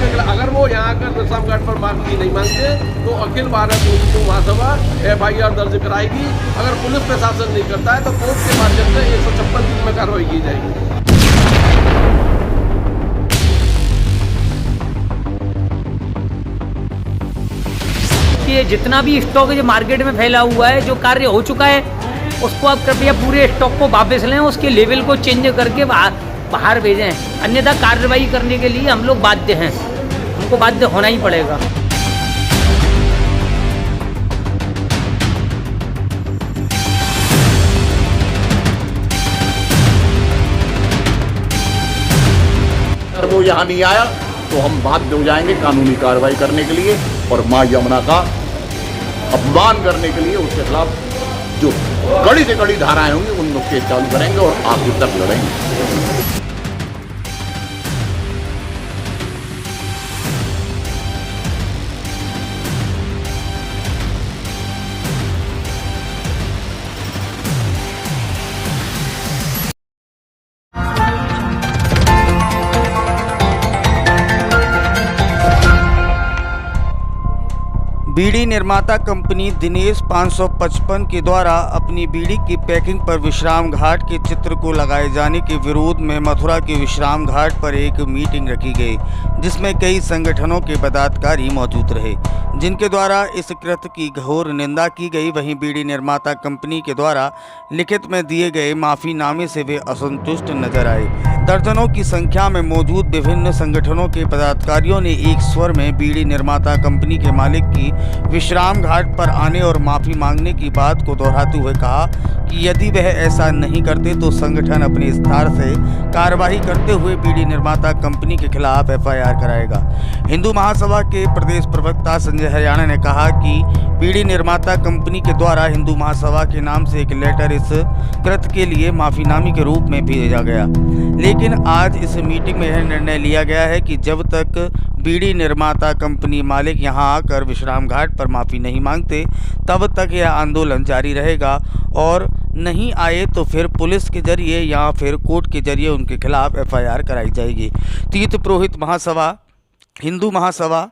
उसके खिलाफ अगर वो यहाँ आकर विश्राम घाट पर माफी नहीं मांगते तो अखिल भारत हिंदू महासभा FIR दर्ज कराएगी। अगर पुलिस प्रशासन नहीं करता है तो कोर्ट के माध्यम से 156 में कार्रवाई की जाएगी। ये जितना भी स्टॉक जो मार्केट में फैला हुआ है, जो कार्य हो चुका है, उसको आप कृपया पूरे स्टॉक को वापस लें, उसके लेवल को चेंज करके बाहर भेजें, अन्यथा कार्रवाई करने के लिए हम लोग बाध्य हैं, हमको बाध्य होना ही पड़ेगा। अगर वो यहाँ नहीं आया तो हम बाध्य हो जाएंगे कानूनी कार्रवाई करने के लिए और मां यमुना का अपमान करने के लिए उसके खिलाफ जो कड़ी से कड़ी धाराएं होंगी उन केस चालू करेंगे और आखिर तक लड़ेंगे। बीड़ी निर्माता कंपनी दिनेश 555 के द्वारा अपनी बीड़ी की पैकिंग पर विश्राम घाट के चित्र को लगाए जाने के विरोध में मथुरा के विश्राम घाट पर एक मीटिंग रखी गई, जिसमें कई संगठनों के पदाधिकारी मौजूद रहे, जिनके द्वारा इस कृत्य की घोर निंदा की गई। वहीं बीड़ी निर्माता कंपनी के द्वारा लिखित में दिए गए माफ़ीनामे से वे असंतुष्ट नजर आए। दर्जनों की संख्या में मौजूद विभिन्न संगठनों के पदाधिकारियों ने एक स्वर में बीड़ी निर्माता कंपनी के मालिक की विश्राम घाट पर आने और माफ़ी मांगने की बात को दोहराते हुए कहा कि यदि वह ऐसा नहीं करते तो संगठन अपने स्तर से कार्रवाई करते हुए बीड़ी निर्माता कंपनी के खिलाफ FIR कराएगा। हिंदू महासभा के प्रदेश प्रवक्ता संजय हरियाणा ने कहा कि बीड़ी निर्माता कंपनी के द्वारा हिंदू महासभा के नाम से एक लेटर इस कृत्य के लिए माफ़ीनामे के रूप में भेजा गया, लेकिन आज इस मीटिंग में यह निर्णय लिया गया है कि जब तक बीड़ी निर्माता कंपनी मालिक यहां आकर विश्राम घाट पर माफ़ी नहीं मांगते तब तक यह आंदोलन जारी रहेगा और नहीं आए तो फिर पुलिस के जरिए या फिर कोर्ट के जरिए उनके खिलाफ FIR कराई जाएगी। तीर्थ पुरोहित महासभा, हिंदू महासभा,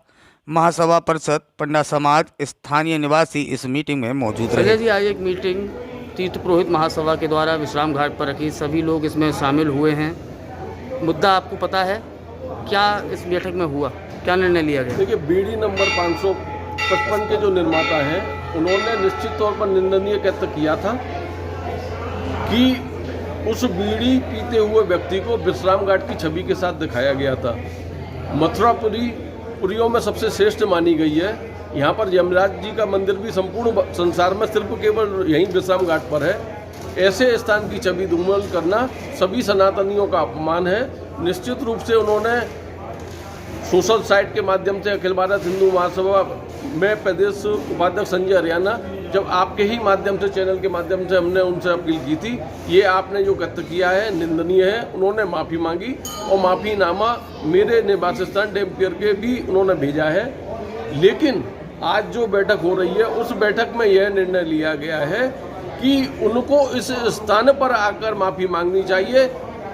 महासभा परिषद, पंडा समाज, स्थानीय निवासी इस मीटिंग में मौजूद रहे। जी, आज एक मीटिंग तीर्थ पुरोहित महासभा के द्वारा विश्राम घाट पर रखी, सभी लोग इसमें शामिल हुए हैं। मुद्दा आपको पता है क्या इस बैठक में हुआ, क्या निर्णय लिया गया? देखिए, बीड़ी नंबर 555 के जो निर्माता हैं उन्होंने निश्चित तौर पर निंदनीय कृत्य किया था कि उस बीड़ी पीते हुए व्यक्ति को विश्राम घाट की छवि के साथ दिखाया गया था। मथुरा पुरियों में सबसे श्रेष्ठ मानी गई है। यहाँ पर यमराज जी का मंदिर भी संपूर्ण संसार में सिर्फ केवल यहीं विश्राम घाट पर है। ऐसे स्थान की छवि धूमिल करना सभी सनातनियों का अपमान है। निश्चित रूप से उन्होंने सोशल साइट के माध्यम से अखिल भारत हिंदू महासभा में प्रदेश उपाध्यक्ष संजय हरियाणा, जब आपके ही माध्यम से, चैनल के माध्यम से हमने उनसे अपील की थी, ये आपने जो कृत्य किया है निंदनीय है। उन्होंने माफ़ी मांगी और माफ़ीनामा मेरे निवास स्थान डेमपियर के भी उन्होंने भेजा है। लेकिन आज जो बैठक हो रही है उस बैठक में यह निर्णय लिया गया है कि उनको इस स्थान पर आकर माफ़ी मांगनी चाहिए।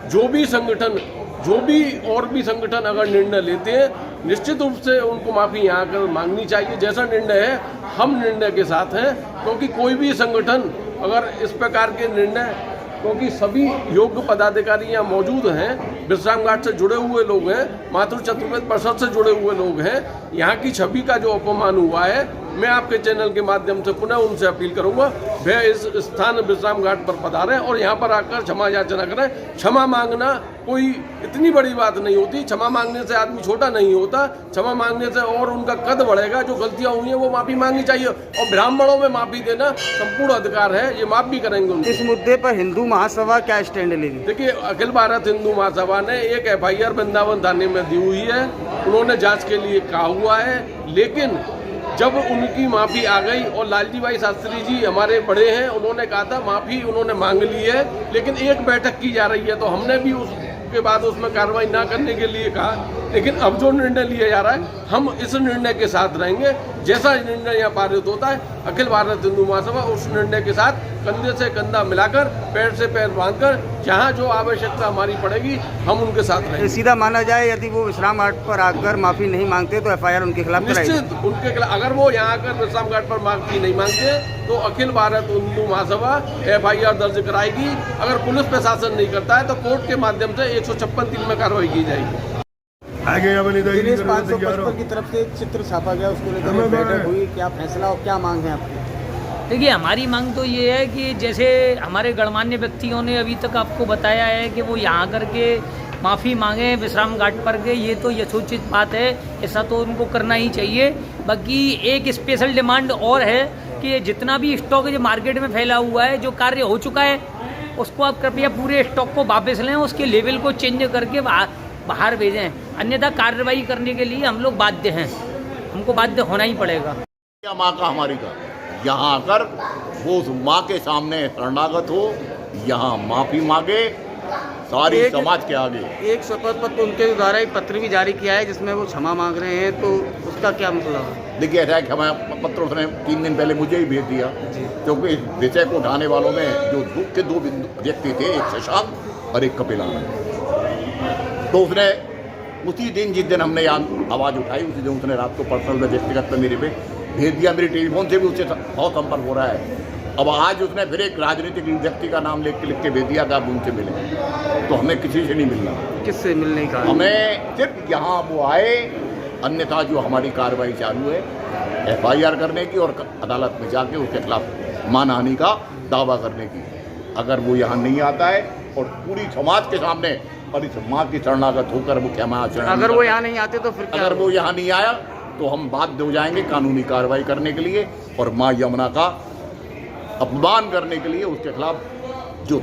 जो भी संगठन, जो भी और भी संगठन अगर निर्णय लेते हैं, निश्चित रूप से उनको माफ़ी यहाँ आकर मांगनी चाहिए। जैसा निर्णय है हम निर्णय के साथ हैं, क्योंकि कोई भी संगठन अगर इस प्रकार के निर्णय, क्योंकि सभी योग्य पदाधिकारी यहाँ मौजूद हैं, विश्राम घाट से जुड़े हुए लोग हैं, मातृ चतुर्वेद परिषद से जुड़े हुए लोग हैं। यहाँ की छवि का जो अपमान हुआ है, मैं आपके चैनल के माध्यम से पुनः उनसे अपील करूंगा, वे इस स्थान विश्राम घाट पर पधारें और यहाँ पर आकर क्षमा याचना करें। क्षमा मांगना कोई इतनी बड़ी बात नहीं होती। क्षमा मांगने से आदमी छोटा नहीं होता, क्षमा मांगने से और उनका कद बढ़ेगा। जो गलतियाँ हुई हैं वो माफ़ी मांगनी चाहिए और ब्राह्मणों में माफ़ी देना संपूर्ण अधिकार है, ये माफ़ भी करेंगे उनको। इस मुद्दे पर हिंदू महासभा क्या स्टैंड लेगी? देखिए, अखिल भारत हिंदू महासभा ने एक FIR वृंदावन थाने में दी हुई है। उन्होंने जाँच के लिए कहा हुआ है, लेकिन जब उनकी माफ़ी आ गई और लालजी भाई शास्त्री जी हमारे बड़े हैं, उन्होंने कहा था माफ़ी उन्होंने मांग ली है, लेकिन एक बैठक की जा रही है, तो हमने भी उसके बाद उसमें कार्रवाई ना करने के लिए कहा। लेकिन अब जो निर्णय लिया जा रहा है, हम इस निर्णय के साथ रहेंगे। जैसा निर्णय यहाँ पारित होता है, अखिल भारत हिंदू महासभा उस निर्णय के साथ कंधे से कंधा मिलाकर, पैर से पैर बांधकर, जहाँ जो आवश्यकता हमारी पड़ेगी, हम उनके साथ रहेंगे। सीधा माना जाए, यदि वो विश्राम घाट पर आकर माफी नहीं मांगते तो FIR उनके खिलाफ कराई निश्चित उनके खिलाफ, अगर वो यहाँ आकर विश्राम घाट पर माफी नहीं मांगते तो अखिल भारत हिंदू महासभा FIR दर्ज कराएगी। अगर पुलिस प्रशासन नहीं करता है तो कोर्ट के माध्यम से 156(3) में कार्रवाई की जाएगी। दिनेश 555 की तरफ से एक चित्र छापा गया, उसको लेकर एक बैठक हुई, क्या फैसला और क्या मांग है आपकी? देखिए, हमारी मांग तो ये है कि जैसे हमारे गणमान्य व्यक्तियों ने अभी तक आपको बताया है कि वो यहाँ करके माफ़ी मांगे विश्राम घाट पर के, ये तो यथोचित बात है, ऐसा तो उनको करना ही चाहिए। बाकी एक स्पेशल डिमांड और है कि जितना भी स्टॉक जो मार्केट में फैला हुआ है, जो कार्य हो चुका है, उसको आप कृपया पूरे स्टॉक को वापस लें, उसके लेवल को चेंज करके बाहर भेजें, अन्यथा कार्रवाई करने के लिए हम लोग बाध्य हैं, हमको बाध्य होना ही पड़ेगा। क्या माँ का हमारी का यहाँ आकर वो उस माँ के सामने शरणागत हो, यहाँ माफी मांगे सारी समाज के आगे। एक शपथ पत्र उनके द्वारा एक पत्र भी जारी किया है जिसमें वो क्षमा मांग रहे हैं, तो उसका क्या मतलब है? देखिए, ऐसा है कि हमें पत्र उसने 3 दिन पहले मुझे ही भेज दिया, क्योंकि इस विषय को उठाने वालों में जो दुख के 2 व्यक्ति थे, एक शशांक और एक कपिल आनंद। तो उसने उसी दिन, जिस दिन हमने आवाज़ उठाई, उसी दिन उसने रात को पर्सनल में व्यक्तिगत मेरे पे भेज दिया। मेरे टेलीफोन से भी उससे बहुत संपर्क हो रहा है। अब आज उसने फिर एक राजनीतिक व्यक्ति का नाम लिख के भेज दिया कि आप उनसे मिलें, तो हमें किसी से नहीं मिलना। किससे मिलने का? हमें सिर्फ यहाँ वो आए, अन्यथा जो हमारी कार्रवाई चालू है FIR करने की और अदालत में जाके उसके खिलाफ मानहानि का दावा करने की। अगर वो यहाँ नहीं आता है और पूरी समाज के सामने और इस माँ की शरणागत होकर वो क्षमा, अगर वो यहाँ नहीं आते तो फिर क्या? अगर वो यहाँ नहीं आया तो हम बाध्य हो जाएंगे कानूनी कार्रवाई करने के लिए और माँ यमुना का अपमान करने के लिए उसके खिलाफ जो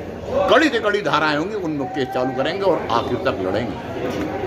कड़ी से कड़ी धाराएं होंगी उनमें केस चालू करेंगे और आखिर तक लड़ेंगे।